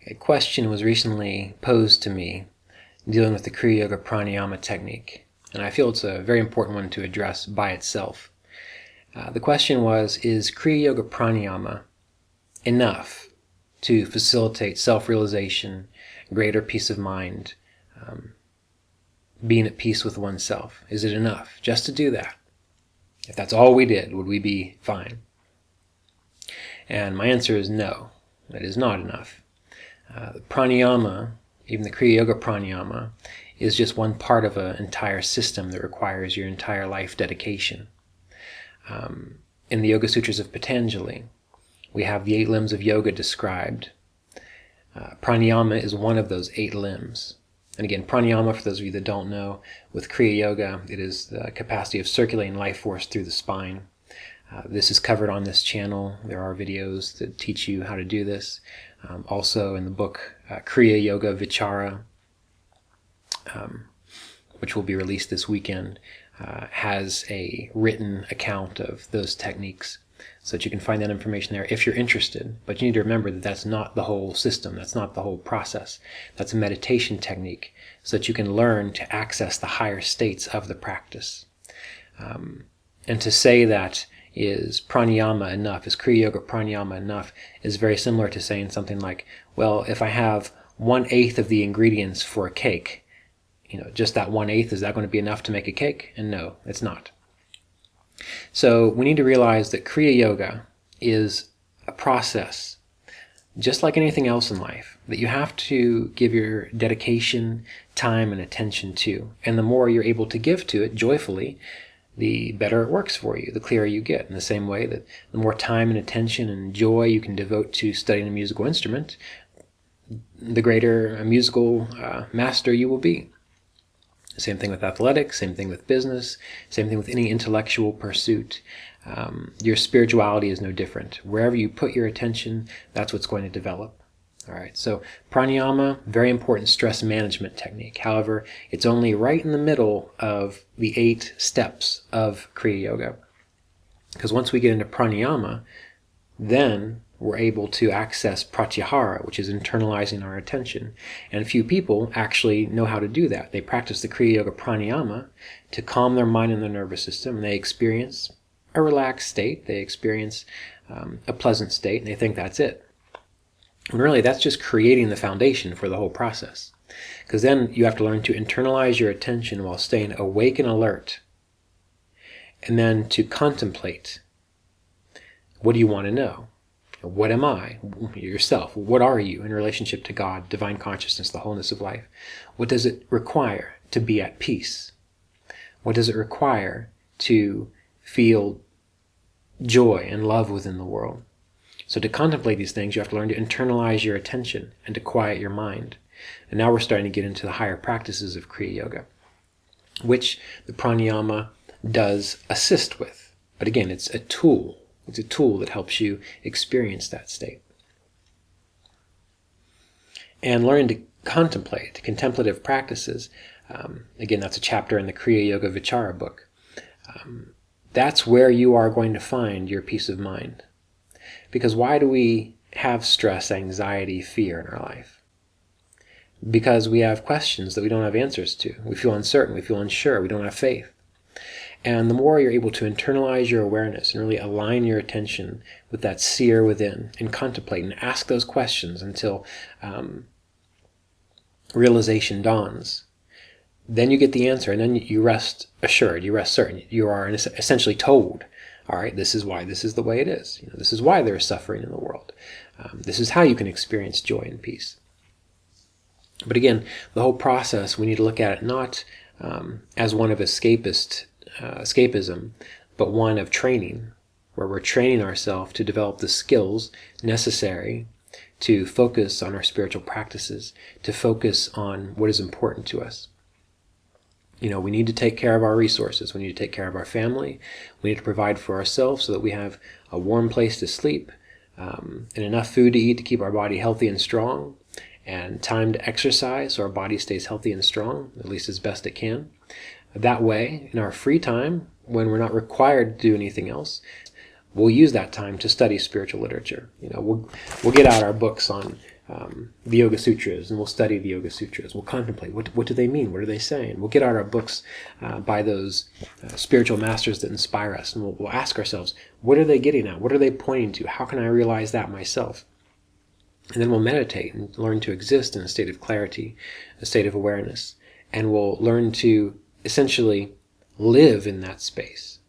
A question was recently posed to me dealing with the Kriya Yoga Pranayama technique, and I feel it's a very important one to address by itself. The question was, is Kriya Yoga Pranayama enough to facilitate self-realization, greater peace of mind, being at peace with oneself? Is it enough just to do that? If that's all we did, would we be fine? And my answer is no, that is not enough. The pranayama, even the Kriya Yoga pranayama, is just one part of an entire system that requires your entire life dedication. In the Yoga Sutras of Patanjali, we have the 8 limbs of yoga described. Pranayama is one of those 8 limbs. And again, pranayama, for those of you that don't know, with Kriya Yoga, it is the capacity of circulating life force through the spine. This is covered on this channel. There are videos that teach you how to do this. Also in the book Kriya Yoga Vichara, which will be released this weekend, has a written account of those techniques, so that you can find that information there if you're interested. But you need to remember that that's not the whole system, that's not the whole process. That's a meditation technique, so that you can learn to access the higher states of the practice. And to say that is pranayama enough, is Kriya Yoga pranayama enough, is very similar to saying something like, well, if I have 1/8 of the ingredients for a cake, just that 1/8, is that going to be enough to make a cake? And no, it's not. So we need to realize that Kriya Yoga is a process, just like anything else in life, that you have to give your dedication, time, and attention to. And the more you're able to give to it joyfully, the better it works for you, the clearer you get. In the same way that the more time and attention and joy you can devote to studying a musical instrument, the greater a musical master you will be. Same thing with athletics, same thing with business, same thing with any intellectual pursuit. Your spirituality is no different. Wherever you put your attention, that's what's going to develop. All right, so pranayama, very important stress management technique. However, it's only right in the middle of the 8 steps of Kriya Yoga. Because once we get into pranayama, then we're able to access pratyahara, which is internalizing our attention. And few people actually know how to do that. They practice the Kriya Yoga pranayama to calm their mind and their nervous system, and they experience a relaxed state, they experience a pleasant state, and they think that's it. And really, that's just creating the foundation for the whole process. Because then you have to learn to internalize your attention while staying awake and alert. And then to contemplate. What do you want to know? What am I? Yourself. What are you in relationship to God, divine consciousness, the wholeness of life? What does it require to be at peace? What does it require to feel joy and love within the world? So to contemplate these things, you have to learn to internalize your attention and to quiet your mind. And now we're starting to get into the higher practices of Kriya Yoga, which the pranayama does assist with. But again, it's a tool. It's a tool that helps you experience that state. And learning to contemplate, contemplative practices, again, that's a chapter in the Kriya Yoga Vichara book. That's where you are going to find your peace of mind. Because why do we have stress, anxiety, fear in our life? Because we have questions that we don't have answers to. We feel uncertain, we feel unsure, we don't have faith. And the more you're able to internalize your awareness and really align your attention with that seer within and contemplate and ask those questions until realization dawns, then you get the answer, and then you rest assured, you rest certain. You are essentially told, all right, this is why this is the way it is. This is why there is suffering in the world. This is how you can experience joy and peace. But again, the whole process, we need to look at it not as one of escapism, but one of training, where we're training ourselves to develop the skills necessary to focus on our spiritual practices, to focus on what is important to us. We need to take care of our resources. We need to take care of our family. We need to provide for ourselves so that we have a warm place to sleep, and enough food to eat to keep our body healthy and strong, and time to exercise so our body stays healthy and strong, at least as best it can. That way, in our free time, when we're not required to do anything else, we'll use that time to study spiritual literature. We'll get out our books on the Yoga Sutras, and we'll study the Yoga Sutras. We'll contemplate what do they mean, what are they saying. We'll get out our books by those spiritual masters that inspire us, and we'll ask ourselves, what are they getting at? What are they pointing to? How can I realize that myself? And then we'll meditate and learn to exist in a state of clarity, a state of awareness, and we'll learn to essentially live in that space.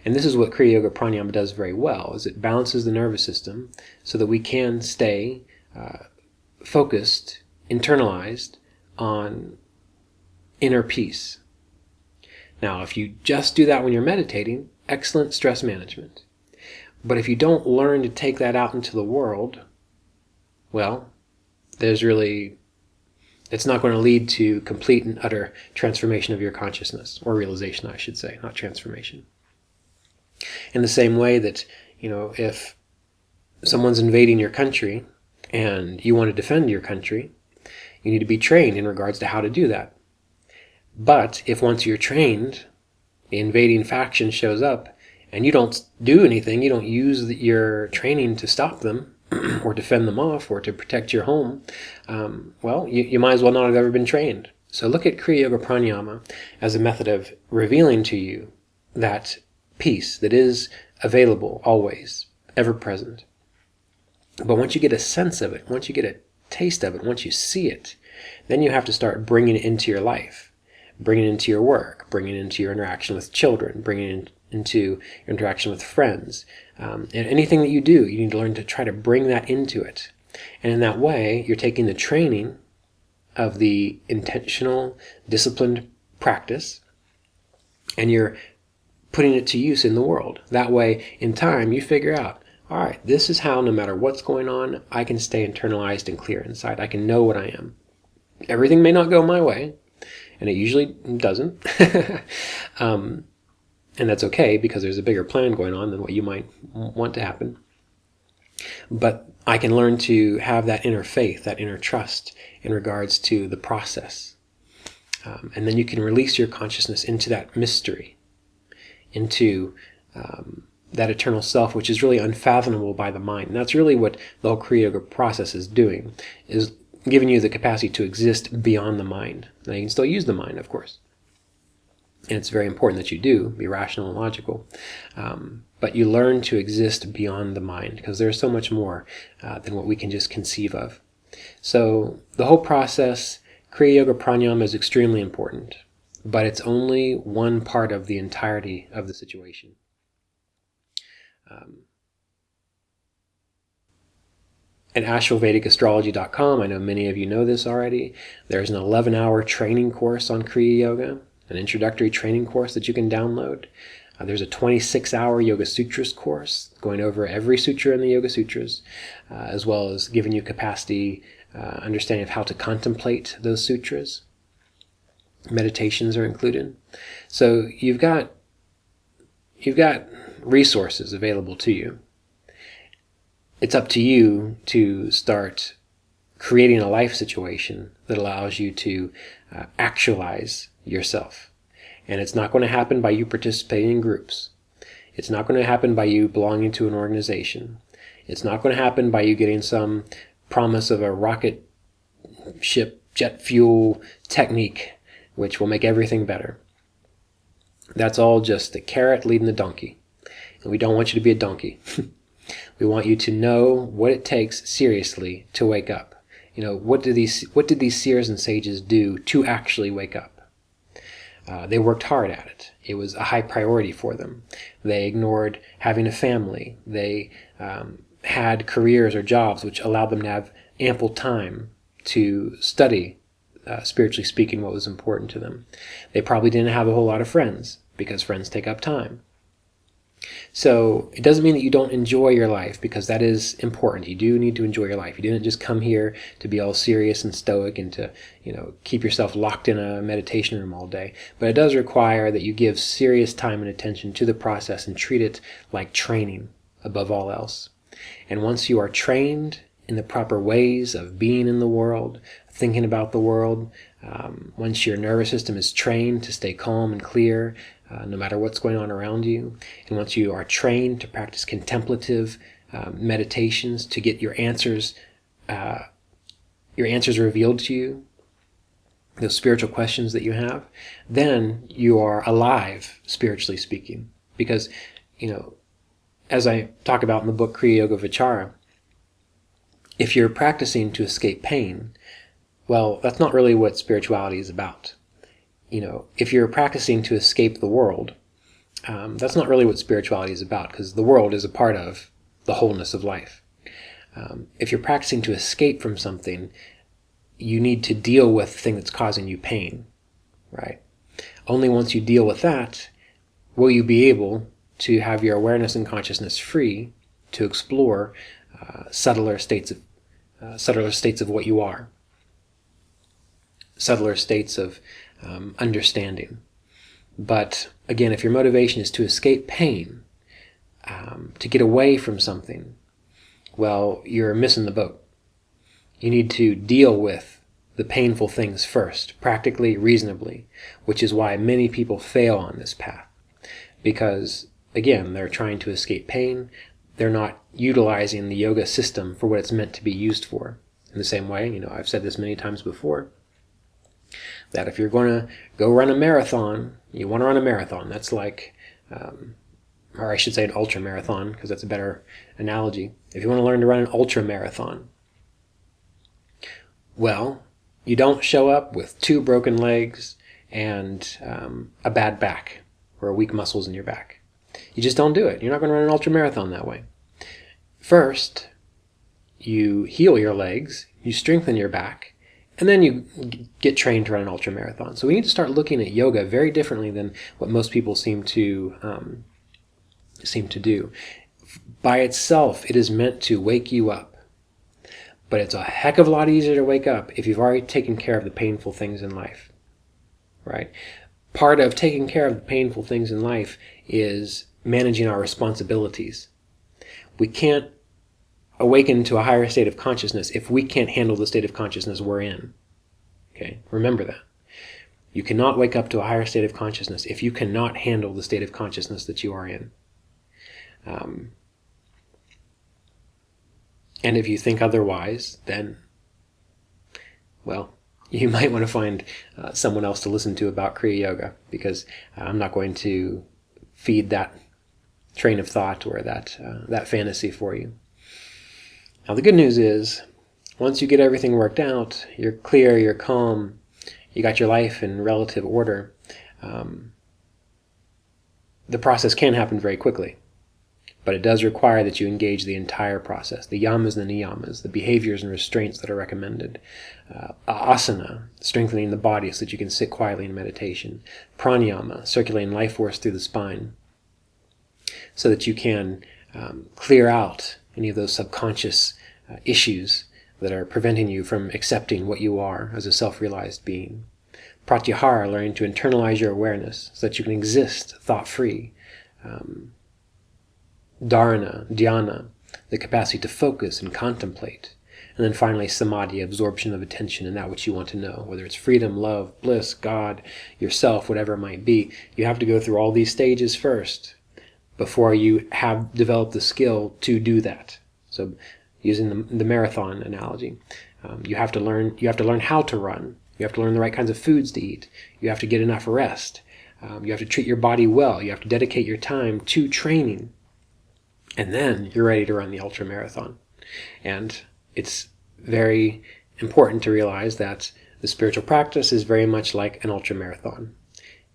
And this is what Kriya Yoga Pranayama does very well, is it balances the nervous system so that we can stay focused, internalized on inner peace. Now, if you just do that when you're meditating, excellent stress management. But if you don't learn to take that out into the world, well, it's not going to lead to complete and utter transformation of your consciousness, or realization, I should say, not transformation. In the same way that, if someone's invading your country and you want to defend your country, you need to be trained in regards to how to do that. But if once you're trained, the invading faction shows up and you don't do anything, you don't use your training to stop them or defend them off or to protect your home, well, you might as well not have ever been trained. So look at Kriya Yoga Pranayama as a method of revealing to you that peace that is available always, ever present. But once you get a sense of it, once you get a taste of it, once you see it, then you have to start bringing it into your life, bringing it into your work, bringing it into your interaction with children, bringing it into your interaction with friends. And anything that you do, you need to learn to try to bring that into it. And in that way, you're taking the training of the intentional, disciplined practice, and you're putting it to use in the world. That way, in time, you figure out, all right, this is how, no matter what's going on, I can stay internalized and clear inside. I can know what I am. Everything may not go my way, and it usually doesn't. And that's okay, because there's a bigger plan going on than what you might want to happen. But I can learn to have that inner faith, that inner trust in regards to the process. And then you can release your consciousness into that mystery, into that eternal self, which is really unfathomable by the mind. And that's really what the whole Kriya Yoga process is doing, is giving you the capacity to exist beyond the mind. Now, you can still use the mind, of course. And it's very important that you do, be rational and logical. But you learn to exist beyond the mind, because there's so much more than what we can just conceive of. So the whole process, Kriya Yoga Pranayama, is extremely important. But it's only one part of the entirety of the situation. At AstralVedicAstrology.com, I know many of you know this already, there's an 11-hour training course on Kriya Yoga, an introductory training course that you can download. There's a 26-hour Yoga Sutras course going over every sutra in the Yoga Sutras, as well as giving you capacity, understanding of how to contemplate those sutras. Meditations are included. So you've got resources available to you. It's up to you to start creating a life situation that allows you to actualize yourself. And it's not going to happen by you participating in groups. It's not going to happen by you belonging to an organization. It's not going to happen by you getting some promise of a rocket ship jet fuel technique which will make everything better. That's all just the carrot leading the donkey. And we don't want you to be a donkey. We want you to know what it takes seriously to wake up. What did these seers and sages do to actually wake up? They worked hard at it. It was a high priority for them. They ignored having a family. They had careers or jobs which allowed them to have ample time to study, spiritually speaking, what was important to them. They probably didn't have a whole lot of friends, because friends take up time. So it doesn't mean that you don't enjoy your life, because that is important. You do need to enjoy your life. You didn't just come here to be all serious and stoic and to, keep yourself locked in a meditation room all day. But it does require that you give serious time and attention to the process and treat it like training above all else. And once you are trained in the proper ways of being in the world, thinking about the world, once your nervous system is trained to stay calm and clear, no matter what's going on around you, and once you are trained to practice contemplative meditations to get your answers your answers are revealed to you, those spiritual questions that you have, then you are alive, spiritually speaking. Because, as I talk about in the book Kriya Yoga Vichara, if you're practicing to escape pain, well, that's not really what spirituality is about. If you're practicing to escape the world, that's not really what spirituality is about, because the world is a part of the wholeness of life. If you're practicing to escape from something, you need to deal with the thing that's causing you pain, right? Only once you deal with that will you be able to have your awareness and consciousness free to explore subtler states of what you are, subtler states of understanding. But again, if your motivation is to escape pain, to get away from something, well, you're missing the boat. You need to deal with the painful things first, practically, reasonably, which is why many people fail on this path. Because, again, they're trying to escape pain. They're not utilizing the yoga system for what it's meant to be used for. In the same way, I've said this many times before, that if you're going to go run a marathon, you want to run a marathon. That's like, or I should say an ultramarathon, because that's a better analogy. If you want to learn to run an ultramarathon, well, you don't show up with 2 broken legs and a bad back or weak muscles in your back. You just don't do it. You're not going to run an ultramarathon that way. First, you heal your legs, you strengthen your back, and then you get trained to run an ultramarathon. So we need to start looking at yoga very differently than what most people seem to do. By itself, it is meant to wake you up. But it's a heck of a lot easier to wake up if you've already taken care of the painful things in life, right? Part of taking care of the painful things in life is managing our responsibilities. We can't awaken to a higher state of consciousness if we can't handle the state of consciousness we're in. Okay, remember that. You cannot wake up to a higher state of consciousness if you cannot handle the state of consciousness that you are in. And if you think otherwise, then, well, you might want to find someone else to listen to about Kriya Yoga, because I'm not going to feed that train of thought or that fantasy for you. Now, the good news is, once you get everything worked out, you're clear, you're calm, you got your life in relative order, the process can happen very quickly. But it does require that you engage the entire process, the yamas and the niyamas, the behaviors and restraints that are recommended, asana, strengthening the body so that you can sit quietly in meditation, pranayama, circulating life force through the spine, so that you can clear out any of those subconscious issues that are preventing you from accepting what you are as a self-realized being. Pratyahara, learning to internalize your awareness so that you can exist thought-free. Dharana, dhyana, the capacity to focus and contemplate. And then finally, samadhi, absorption of attention in that which you want to know, whether it's freedom, love, bliss, God, yourself, whatever it might be. You have to go through all these stages first before you have developed the skill to do that. So, using the marathon analogy, you have to learn how to run. You have to learn the right kinds of foods to eat. You have to get enough rest. You have to treat your body well. You have to dedicate your time to training. And then you're ready to run the ultramarathon. And it's very important to realize that the spiritual practice is very much like an ultramarathon.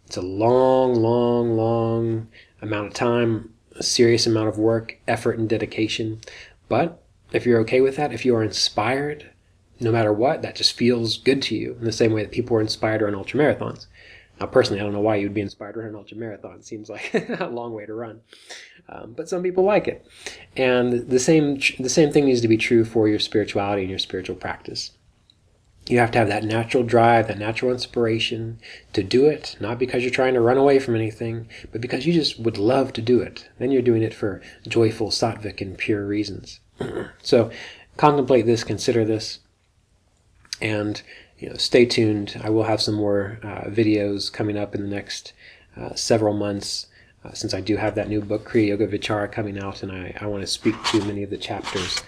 It's a long, long, long amount of time, a serious amount of work, effort, and dedication. But if you're okay with that, if you are inspired, no matter what, that just feels good to you, in the same way that people are inspired to run ultramarathons. Now, personally, I don't know why you'd be inspired to run an ultramarathon. It seems like a long way to run. But some people like it. And the same thing needs to be true for your spirituality and your spiritual practice. You have to have that natural drive, that natural inspiration to do it, not because you're trying to run away from anything, but because you just would love to do it. Then you're doing it for joyful, sattvic, and pure reasons. So contemplate this, consider this, and stay tuned. I will have some more videos coming up in the next several months, since I do have that new book, Kriya Yoga Vichara, coming out, and I want to speak to many of the chapters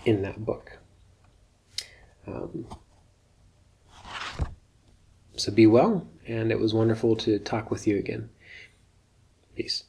in that book. So be well, and it was wonderful to talk with you again. Peace.